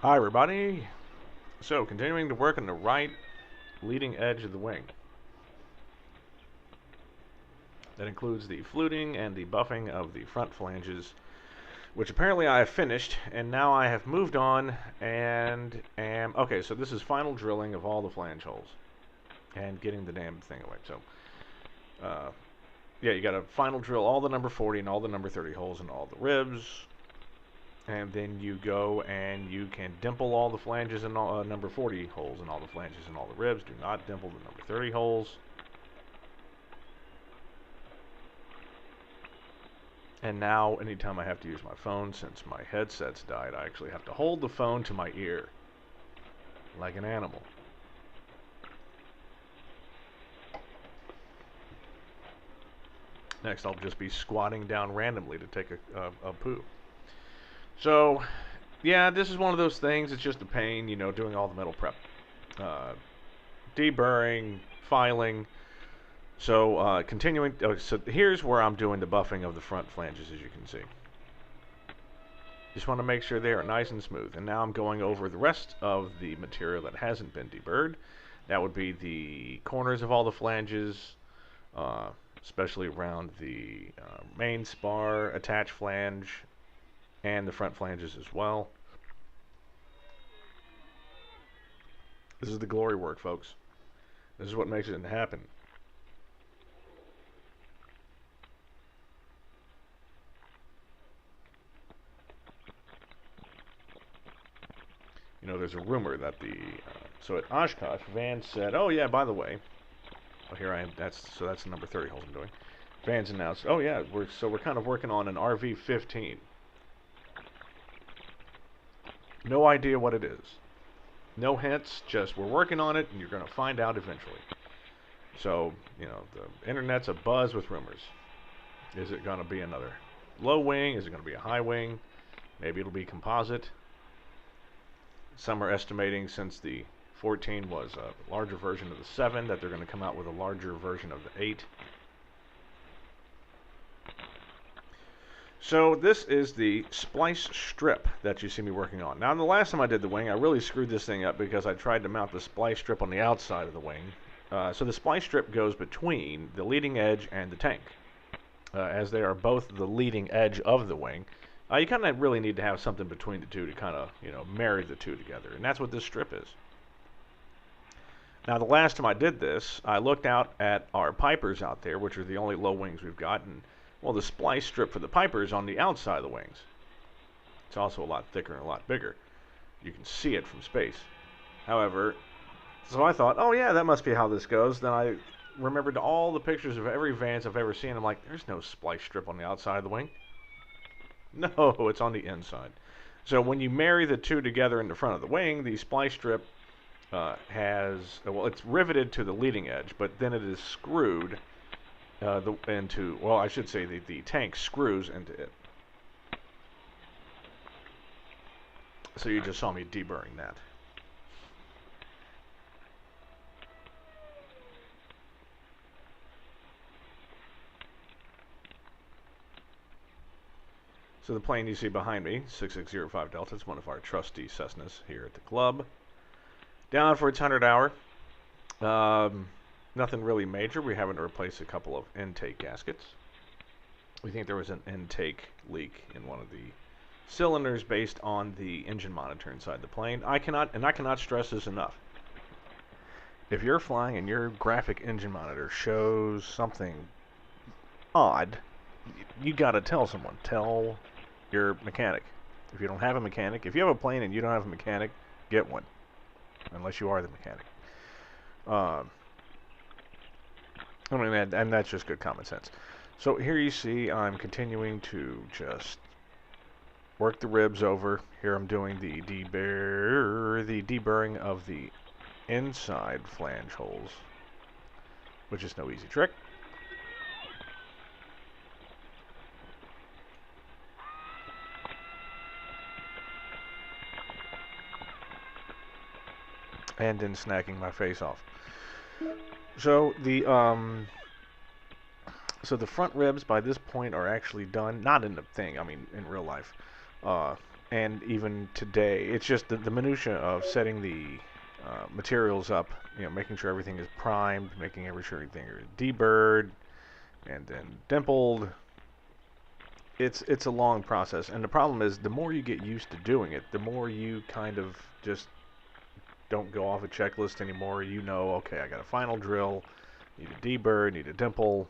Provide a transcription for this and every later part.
Hi everybody! So, continuing to work on the right leading edge of the wing. That includes the fluting and the buffing of the front flanges, which apparently I have finished, and now I have moved on and am... Okay, so this is final drilling of all the flange holes and getting the damn thing away. So, yeah, you gotta final drill all the number 40 and all the number 30 holes in all the ribs. And then you go and you can dimple all the flanges and all, number 40 holes in all the flanges and all the ribs. Do not dimple the number 30 holes. And now, anytime I have to use my phone, since my headset's died, I actually have to hold the phone to my ear, like an animal. Next, I'll just be squatting down randomly to take a poo. So, yeah, this is one of those things. It's just a pain, you know, doing all the metal prep. Deburring, filing. So, continuing. So here's where I'm doing the buffing of the front flanges, as you can see. Just want to make sure they are nice and smooth. And now I'm going over the rest of the material that hasn't been deburred. That would be the corners of all the flanges, especially around the main spar, attach flange, and the front flanges as well. This is the glory work, folks. This is what makes it happen. You know, there's a rumor that the so at Oshkosh, Vans said, "Oh yeah, by the way, oh here I am. That's the number 30 holes I'm doing." Vans announced, "Oh yeah, we're kind of working on an RV14." No idea what it is. No hints, just we're working on it and you're going to find out eventually. So, you know, the internet's abuzz with rumors. Is it going to be another low wing? Is it going to be a high wing? Maybe it'll be composite. Some are estimating, since the 14 was a larger version of the 7, that they're going to come out with a larger version of the 8. So this is the splice strip that you see me working on. Now, the last time I did the wing, I really screwed this thing up because I tried to mount the splice strip on the outside of the wing. So the splice strip goes between the leading edge and the tank. As they are both the leading edge of the wing, you kind of really need to have something between the two to kind of, you know, marry the two together. And that's what this strip is. Now, the last time I did this, I looked out at our pipers out there, which are the only low wings we've got, and well, the splice strip for the piper is on the outside of the wings. It's also a lot thicker and a lot bigger. You can see it from space. However, so I thought, oh yeah, that must be how this goes. Then I remembered all the pictures of every Vans I've ever seen. I'm like, there's no splice strip on the outside of the wing. No, it's on the inside. So when you marry the two together in the front of the wing, the splice strip well, it's riveted to the leading edge, but then it is screwed well, I should say the tank screws into it. So you just saw me deburring that. So the plane you see behind me, 6605 Delta, is one of our trusty Cessnas here at the club. Down for its 100th hour. Nothing really major. We're having to replace a couple of intake gaskets. We think there was an intake leak in one of the cylinders based on the engine monitor inside the plane. I cannot stress this enough. If you're flying and your graphic engine monitor shows something odd, you gotta tell someone. Tell your mechanic. If you don't have a mechanic, if you have a plane and you don't have a mechanic, get one. Unless you are the mechanic. I mean, and that's just good common sense. So here you see I'm continuing to just work the ribs over. Here I'm doing the deburring of the inside flange holes, which is no easy trick. And then snacking my face off. So the front ribs by this point are actually done, not in the thing, I mean in real life. and even today, it's just the minutia of setting the materials up, making sure everything is primed, making sure everything is deburred, and then dimpled. It's a long process, and the problem is the more you get used to doing it, the more you kind of just don't go off a checklist anymore. Okay, I got a final drill, need a deburr, need a dimple.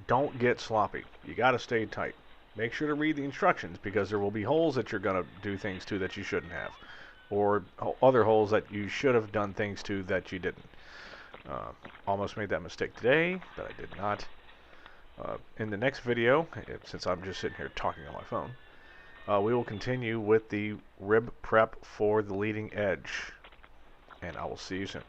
Don't get sloppy. You got to stay tight. Make sure to read the instructions, because there will be holes that you're going to do things to that you shouldn't have, or other holes that you should have done things to that you didn't. Almost made that mistake today, but I did not. In the next video, since I'm just sitting here talking on my phone, we will continue with the rib prep for the leading edge, and I will see you soon.